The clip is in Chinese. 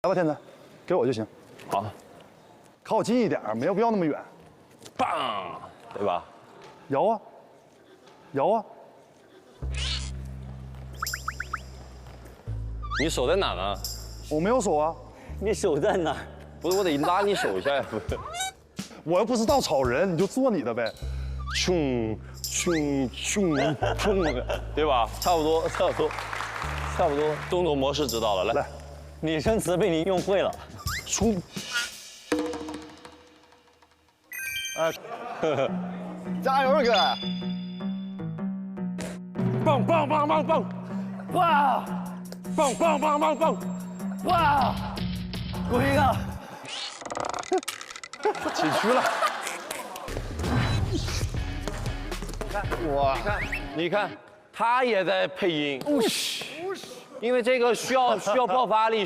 来吧，天才，给我就行。好，靠我近一点，没有必要那么远。棒，对吧？摇啊，摇啊！你手在哪呢？我没有手啊，你手在哪？不是，我得拉你手一下呀，不是？我又不是稻草人，你就做你的呗。咻咻咻咻，对吧？差不多，差不多，差不多。动作模式知道了，来，拟声词被你用会了。出。加油，哥！棒棒棒棒棒！哇！棒棒棒棒棒！哇！滚一个！起区了。你看，他也在配音，因为这个需要爆发力。